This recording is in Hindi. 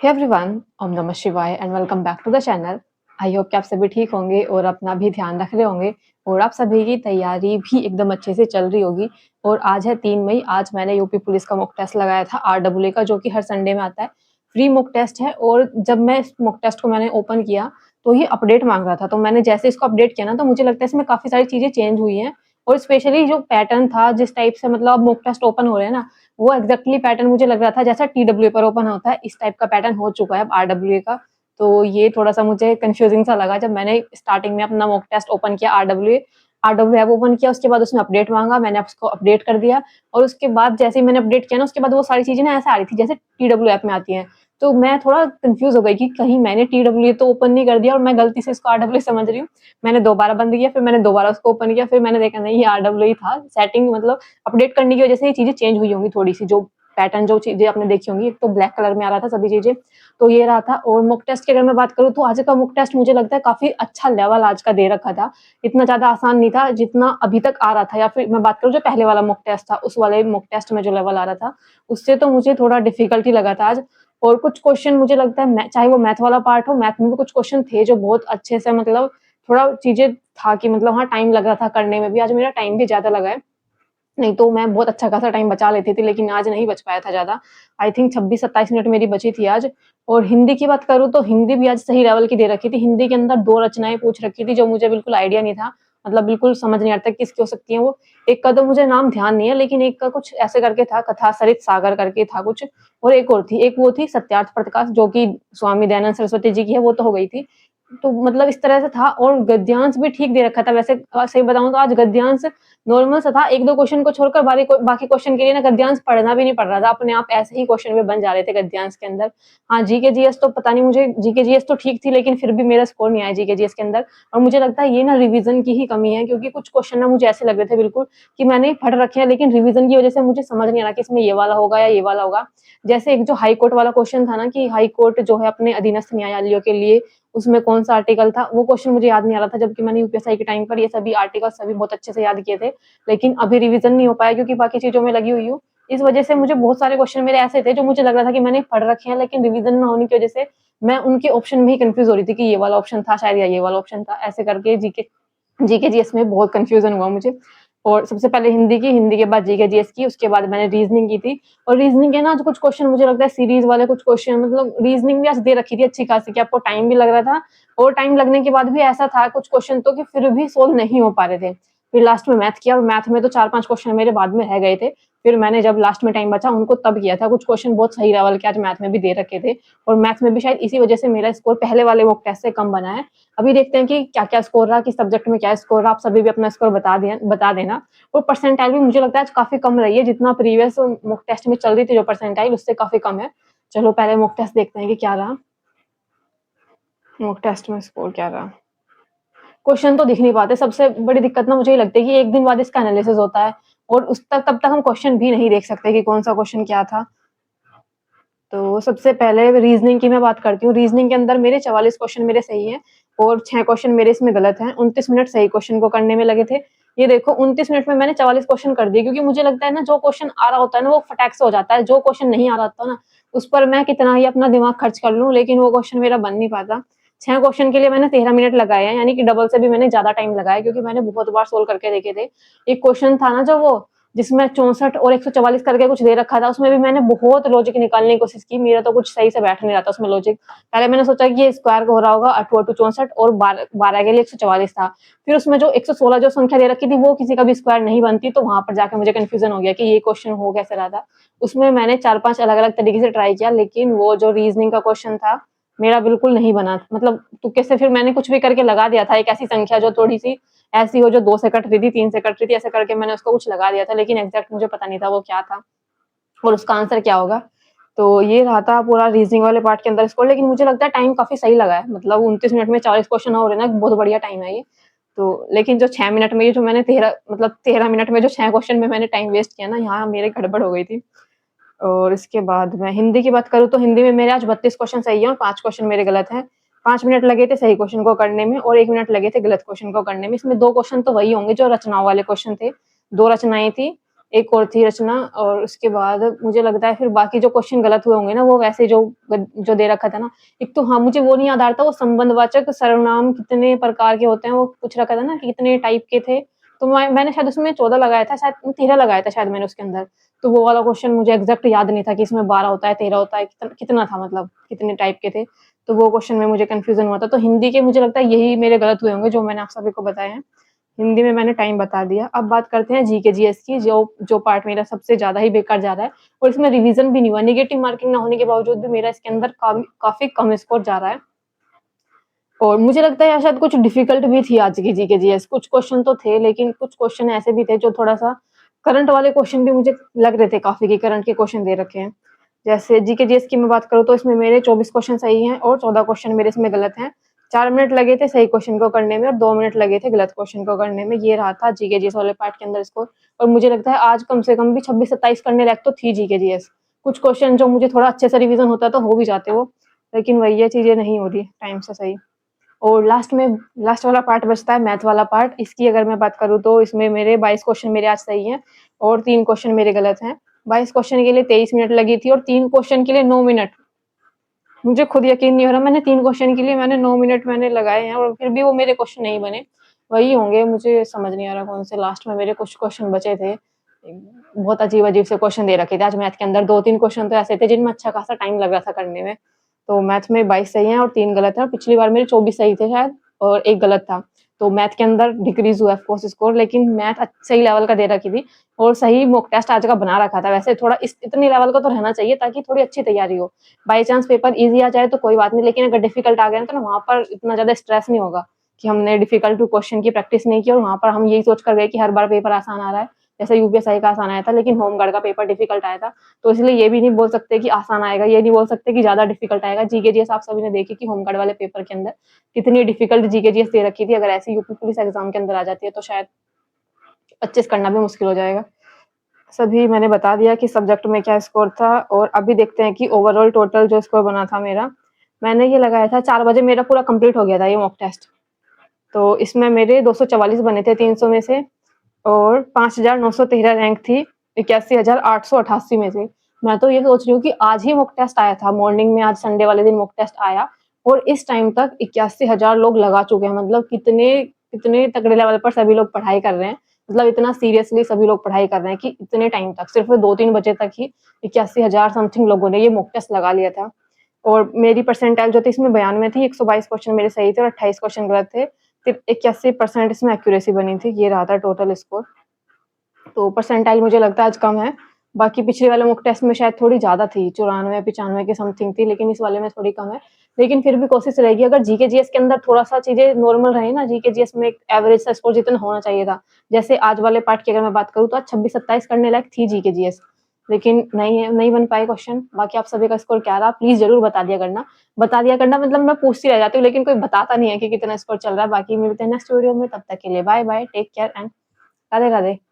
हे एवरीवन, ओम नमः शिवाय and welcome back to the channel. I hope कि आप सभी ठीक होंगे और अपना भी ध्यान रख रहे होंगे और आप सभी की तैयारी भी एकदम अच्छे से चल रही होगी। और आज है 3 मई। आज मैंने यूपी पुलिस का मॉक टेस्ट लगाया था आरडब्ल्यूए का, जो कि हर संडे में आता है। फ्री मॉक टेस्ट है और जब मैं इस मॉक टेस्ट को मैंने ओपन किया तो ये अपडेट मांग रहा था। तो मैंने जैसे इसको अपडेट किया ना, तो मुझे लगता है इसमें काफ़ी सारी चीज़ें चेंज हुई हैं। और स्पेशली जो पैटर्न था, जिस टाइप से मतलब मॉक टेस्ट ओपन हो रहे हैं ना, वो एग्जैक्टली पैटर्न मुझे लग रहा था जैसा टीडब्ल्यू पर ओपन होता है, इस टाइप का पैटर्न हो चुका है अब आरडब्ल्यू का। तो ये थोड़ा सा मुझे कंफ्यूजिंग सा लगा जब मैंने स्टार्टिंग में अपना मॉक टेस्ट ओपन किया। आरडब्ल्यू आरडब्ल्यू ऐप ओपन किया, उसके बाद उसने अपडेट मांगा, मैंने उसको अपडेट कर दिया। और उसके बाद जैसे ही मैंने अपडेट किया ना, उसके बाद वो सारी चीजें ना ऐसे आ रही थी जैसे टीडब्ल्यू ऐप में आती हैं। तो मैं थोड़ा कंफ्यूज हो गई कि कहीं मैंने टीडब्ल्यू तो ओपन नहीं कर दिया और मैं गलती से इसको आरडब्ल्यू समझ रही हूँ। मैंने दोबारा बंद किया, फिर मैंने दोबारा उसको ओपन किया, फिर मैंने देखा नहीं, ये आरडब्ल्यू ही था। सेटिंग मतलब अपडेट करने की वजह से ये चीजें चेंज हुई होंगी थोड़ी सी, जो पैटर्न जो चीजें आपने देखी होंगी। एक तो ब्लैक कलर में आ रहा था सभी चीजें, तो ये रहा था। और मॉक टेस्ट की अगर मैं बात करूँ तो आज का मॉक टेस्ट मुझे लगता है काफी अच्छा लेवल आज का दे रखा था। इतना ज्यादा आसान नहीं था जितना अभी तक आ रहा था, या फिर मैं बात करूँ जो पहले वाला मॉक टेस्ट था, उस वाले मॉक टेस्ट में जो लेवल आ रहा था उससे तो मुझे थोड़ा डिफिकल्टी लगा था आज। और कुछ क्वेश्चन मुझे लगता है, चाहे वो मैथ वाला पार्ट हो, मैथ में भी कुछ क्वेश्चन थे जो बहुत अच्छे से मतलब थोड़ा चीजें था कि मतलब हाँ टाइम लग रहा था करने में भी। आज मेरा टाइम भी ज्यादा लगा है, नहीं तो मैं बहुत अच्छा खासा टाइम बचा लेती थी, लेकिन आज नहीं बच पाया था ज़्यादा। आई थिंक 26-27 मिनट मेरी बची थी आज। और हिंदी की बात करूँ तो हिंदी भी आज सही लेवल की दे रखी थी। हिंदी के अंदर 2 रचनाएँ पूछ रखी थी जो मुझे बिल्कुल आइडिया नहीं था। मतलब बिल्कुल समझ नहीं आता किसकी हो सकती हैं वो। एक का तो मुझे नाम ध्यान नहीं है, लेकिन एक का कुछ ऐसे करके था, कथा सरित सागर करके था कुछ। और एक और थी, एक वो थी सत्यार्थ प्रकाश, जो कि स्वामी दयानंद सरस्वती जी की है, वो तो हो गई थी। तो मतलब इस तरह से था। और गद्यांश भी ठीक दे रखा था वैसे। सही बताऊँ तो आज गद्यांश नॉर्मल सा था। 1-2 क्वेश्चन को छोड़कर बाकी क्वेश्चन के लिए ना गद्यांश पढ़ना भी नहीं पड़ रहा था, अपने आप ऐसे ही क्वेश्चन में बन जा रहे थे गद्यांश के अंदर। हाँ, जीके जीएस तो पता नहीं, मुझे जीके जीएस तो ठीक थी, लेकिन फिर भी मेरा स्कोर नहीं आया जीके जीएस के अंदर। और मुझे लगता है ये ना रिवीजन की ही कमी है, क्योंकि कुछ क्वेश्चन ना मुझे ऐसे लग रहे थे बिल्कुल कि मैंने पढ़ रखे हैं, लेकिन रिवीजन की वजह से मुझे समझ नहीं आ रहा कि इसमें ये वाला होगा या ये वाला होगा। जैसे एक जो हाई कोर्ट वाला क्वेश्चन था ना, कि हाई कोर्ट जो है अपने अधीनस्थ न्यायालयों के लिए, उसमें कौन सा आर्टिकल था, वो क्वेश्चन मुझे याद नहीं आ रहा था, जबकि मैंने यूपीएससी के टाइम पर ये सभी आर्टिकल सभी बहुत अच्छे से याद किए थे। लेकिन अभी रिवीजन नहीं हो पाया क्योंकि बाकी चीजों में लगी हुई हूँ। इस वजह से मुझे बहुत सारे क्वेश्चन मेरे ऐसे थे जो मुझे लग रहा था कि मैंने पढ़ रखे हैं, लेकिन रिवीजन ना होने की वजह से मैं उनके ऑप्शन में ही कंफ्यूज हो रही थी कि ये वाला ऑप्शन था शायद या ये वाला ऑप्शन था। ऐसे करके जीके जीके जीएस में बहुत कंफ्यूजन हुआ मुझे। और सबसे पहले हिंदी की, हिंदी के बाद जीके जीएस की, उसके बाद मैंने रीजनिंग की थी। और रीजनिंग के ना आज कुछ क्वेश्चन मुझे लगता है सीरीज वाले कुछ क्वेश्चन, मतलब रीजनिंग भी आज दे रखी थी अच्छी खासी, कि आपको टाइम भी लग रहा था। और टाइम लगने के बाद भी ऐसा था कुछ क्वेश्चन तो कि फिर भी सोल्व नहीं हो पा रहे थे। फिर लास्ट में मैथ किया, और मैथ में तो 4-5 क्वेश्चन मेरे बाद में रह गए थे। फिर मैंने जब लास्ट में टाइम बचा उनको तब किया था। कुछ क्वेश्चन बहुत सही लेवल के आज मैथ में भी दे रखे थे। और मैथ में भी शायद इसी वजह से मेरा स्कोर पहले वाले मॉक टेस्ट से कम बना है। अभी देखते हैं कि क्या-क्या स्कोर रहा, किस सब्जेक्ट में क्या स्कोर रहा। आप सभी भी अपना स्कोर बता देना। और परसेंटाइल भी मुझे लगता है आज काफ़ी कम रही है, जितना प्रीवियस मॉक टेस्ट में चल रही थी जो परसेंटाइल, उससे काफ़ी कम है। चलो पहले मॉक टेस्ट देखते हैं कि क्या रहा। मॉक टेस्ट में स्कोर क्या रहा? क्वेश्चन तो दिख नहीं पाते। सबसे बड़ी दिक्कत ना मुझे ये लगती है कि 1 दिन बाद इसका एनालिसिस होता है, और उस तक तब तक हम क्वेश्चन भी नहीं देख सकते कि कौन-सा क्वेश्चन क्या था। तो सबसे पहले रीजनिंग की मैं बात करती हूँ। रीजनिंग के अंदर मेरे 44 क्वेश्चन मेरे सही हैं, और 6 क्वेश्चन मेरे इसमें गलत हैं। 29 मिनट सही क्वेश्चन को करने में लगे थे। ये देखो 29 मिनट में मैंने 44 क्वेश्चन कर दिए, क्योंकि मुझे लगता है ना जो क्वेश्चन आ रहा होता है ना वो फटाक से हो जाता है। जो क्वेश्चन नहीं आ रहा होता ना, उस पर मैं कितना ही अपना दिमाग खर्च कर लूँ, लेकिन वो क्वेश्चन मेरा बन नहीं पाता। 6 क्वेश्चन के लिए मैंने 13 मिनट लगाए हैं, यानी कि डबल से भी मैंने ज़्यादा टाइम लगाया, क्योंकि मैंने बहुत बार सोल्व करके देखे थे। एक क्वेश्चन था ना जो वो, जिसमें 64 और 144 करके कुछ दे रखा था, उसमें भी मैंने बहुत लॉजिक निकालने की कोशिश की। मेरा तो कुछ सही से बैठ नहीं रहा था उसमें लॉजिक। पहले मैंने सोचा कि ये स्क्वायर का हो रहा होगा, 8 64 और 12 के लिए 144 था। फिर उसमें जो 116 जो संख्या दे रखी थी वो किसी का भी स्क्वायर नहीं बनती, तो वहां पर जाकर मुझे कंफ्यूजन हो गया कि ये क्वेश्चन हो कैसे रहा था। उसमें मैंने 4-5 अलग अलग तरीके से ट्राई किया, लेकिन वो जो रीजनिंग का क्वेश्चन था मेरा बिल्कुल नहीं बना। मतलब तुक्के से फिर मैंने कुछ भी करके लगा दिया था, एक ऐसी संख्या जो थोड़ी सी ऐसी हो, जो 2 से कट रही थी, 3 से कट रही थी, ऐसे करके मैंने उसको कुछ लगा दिया था, लेकिन एग्जैक्ट मुझे पता नहीं था वो क्या था और उसका आंसर क्या होगा। तो ये रहा था पूरा रीजनिंग वाले पार्ट के अंदर स्कोर। लेकिन मुझे लगता है टाइम काफी सही लगा है, मतलब 29 मिनट में 40 क्वेश्चन हो रहे हैं ना, बहुत बढ़िया टाइम है ये। तो लेकिन जो 6 मिनट में ये जो मैंने 13 मिनट में जो 6 क्वेश्चन में मैंने टाइम वेस्ट किया ना, यहाँ मेरे गड़बड़ हो गई थी। और इसके बाद मैं हिंदी की बात करूँ तो हिंदी में मेरे आज 32 क्वेश्चन सही हैं और 5 क्वेश्चन मेरे गलत हैं। 5 मिनट लगे थे सही क्वेश्चन को करने में, और 1 मिनट लगे थे गलत क्वेश्चन को करने में। इसमें 2 क्वेश्चन तो वही होंगे जो रचनाओं वाले क्वेश्चन थे। 2 रचनाएँ थी, एक और थी रचना, और उसके बाद मुझे लगता है फिर बाकी जो क्वेश्चन गलत हुए होंगे ना वो वैसे जो दे रखा था ना, एक तो हाँ मुझे वो नहीं याद आ रहा था, वो संबंधवाचक सर्वनाम कितने प्रकार के होते हैं वो पूछ रखा था ना कि कितने टाइप के थे, तो मैंने शायद उसमें 14 लगाया था, शायद 13 लगाया था शायद मैंने उसके अंदर। तो वो वाला क्वेश्चन मुझे एग्जैक्ट याद नहीं था कि इसमें 12 होता है 13 होता है, कितना था, मतलब कितने टाइप के थे। तो वो क्वेश्चन में मुझे कंफ्यूजन हुआ था। तो हिंदी के मुझे लगता है यही मेरे गलत हुए होंगे जो मैंने आप सभी को बताए हैं। हिंदी में मैंने टाइम बता दिया। अब बात करते हैं जीके जीएस की, जो पार्ट मेरा सबसे ज़्यादा ही बेकार जा रहा है और इसमें रिवीजन भी नहीं हुआ। नेगेटिव मार्किंग ना होने के बावजूद भी मेरा इसके अंदर काफ़ी कम स्कोर जा रहा है। और मुझे लगता है शायद कुछ डिफिकल्ट भी थी आज की जीके जीएस। कुछ क्वेश्चन तो थे, लेकिन कुछ क्वेश्चन ऐसे भी थे जो थोड़ा-सा करंट वाले क्वेश्चन भी मुझे लग रहे थे काफ़ी कि करंट के क्वेश्चन दे रखे हैं। जैसे जीके जीएस की मैं बात करूँ तो इसमें मेरे 24 क्वेश्चन सही हैं और 14 क्वेश्चन मेरे इसमें गलत हैं। 4 मिनट लगे थे सही क्वेश्चन को करने में और 2 मिनट लगे थे गलत क्वेश्चन को करने में। ये रहा था जीके जीएस वाले पार्ट के अंदर स्कोर। और मुझे लगता है आज कम से कम भी 26-27 करने लायक तो थी जीके जीएस। कुछ क्वेश्चन जो मुझे थोड़ा अच्छे से रिवीजन होता तो हो भी जाते वो, लेकिन वही ये चीज़ें नहीं हो रही टाइम से सही। और लास्ट वाला पार्ट बचता है मैथ वाला पार्ट। इसकी अगर मैं बात करूँ तो इसमें मेरे 22 क्वेश्चन मेरे आज सही हैं और 3 क्वेश्चन मेरे गलत हैं। 22 क्वेश्चन के लिए 23 मिनट लगी थी और 3 क्वेश्चन के लिए 9 मिनट। मुझे खुद यकीन नहीं हो रहा, मैंने 3 क्वेश्चन के लिए मैंने 9 मिनट मैंने लगाए हैं और फिर भी वो मेरे क्वेश्चन नहीं बने। वही होंगे, मुझे समझ नहीं आ रहा कौन से। लास्ट में मेरे कुछ क्वेश्चन बचे थे। बहुत अजीब-अजीब से क्वेश्चन दे रखे थे आज मैथ के अंदर। 2-3 क्वेश्चन तो ऐसे थे जिनमें अच्छा खासा टाइम लग रहा था करने में। तो मैथ में 22 सही हैं और 3 गलत हैं और पिछली बार मेरे 24 सही थे शायद और 1 गलत था। तो मैथ के अंदर डिक्रीज़ हुआ ऑफ कोर्स स्कोर, लेकिन मैथ सही लेवल का दे रखी थी और सही मॉक टेस्ट आज का बना रखा था। वैसे थोड़ा इस इतने लेवल का तो रहना चाहिए ताकि थोड़ी अच्छी तैयारी हो। बाय चांस पेपर ईज़ी आ जाए तो कोई बात नहीं, लेकिन अगर डिफिकल्ट आ गया ना तो वहाँ पर इतना ज़्यादा स्ट्रेस नहीं होगा कि हमने डिफिकल्ट क्वेश्चन की प्रैक्टिस नहीं की और वहाँ पर हम यही सोच कर गए कि हर बार पेपर आसान आ रहा है। जैसे यूपीएससी का आसान आया था, लेकिन होमगार्ड का पेपर डिफिकल्ट आया था। तो इसलिए ये भी नहीं बोल सकते कि आसान आएगा, ये नहीं बोल सकते कि ज़्यादा डिफिकल्ट आएगा। जीके जीएस आप सभी ने देखी कि होमगार्ड वाले पेपर के अंदर कितनी डिफिकल्ट जीके जीएस दे रखी थी। अगर ऐसी यूपी पुलिस एग्जाम के अंदर आ जाती है तो शायद 25 करना भी मुश्किल हो जाएगा। सभी मैंने बता दिया कि सब्जेक्ट में क्या स्कोर था और अभी देखते हैं कि ओवरऑल टोटल जो स्कोर बना था मेरा, मैंने ये लगाया था 4 बजे मेरा पूरा कंप्लीट हो गया था ये मॉक टेस्ट। तो इसमें मेरे 244 बने थे 300 में से और 5,913 रैंक थी 81,888 में से। मैं तो ये सोच रही हूँ कि आज ही मॉक टेस्ट आया था, मॉर्निंग में आज संडे वाले दिन मॉक टेस्ट आया और इस टाइम तक 81,000 लोग लगा चुके हैं। मतलब कितने कितने तगड़े लेवल पर सभी लोग पढ़ाई कर रहे हैं। मतलब इतना सीरियसली सभी लोग पढ़ाई कर रहे हैं कि इतने टाइम तक सिर्फ 2-3 बजे तक ही 81,000 समथिंग लोगों ने ये मॉक टेस्ट लगा लिया था। और मेरी परसेंटाइल जो थी इसमें 92 थी, 122 क्वेश्चन मेरे सही थे और 28 क्वेश्चन गलत थे। फिर 81% इसमें एक्यूरेसी बनी थी। ये रहा था टोटल स्कोर। तो परसेंटाइल मुझे लगता है आज कम है। बाकी पिछले वाले मॉक टेस्ट में शायद थोड़ी ज़्यादा थी, 94-95 के समथिंग थी, लेकिन इस वाले में थोड़ी कम है। लेकिन फिर भी कोशिश रहेगी अगर जीके जीएस के अंदर थोड़ा-सा चीज़ें नॉर्मल रहे ना, जीके जीएस में एक एवरेज सा स्कोर जितना होना चाहिए था। जैसे आज वाले पार्ट की अगर मैं बात करूँ तो आज 26-27 करने लायक थी जीके जीएस, लेकिन नहीं बन पाए क्वेश्चन। बाकी आप सभी का स्कोर क्या रहा प्लीज़ ज़रूर बता दिया करना। बता दिया करना मतलब मैं पूछती रह जाती हूँ, लेकिन कोई बताता नहीं है कि कितना स्कोर चल रहा है। बाकी मिलते हैं नेक्स्ट वीडियो में, तब तक के लिए bye-bye, take care and Radhe Radhe.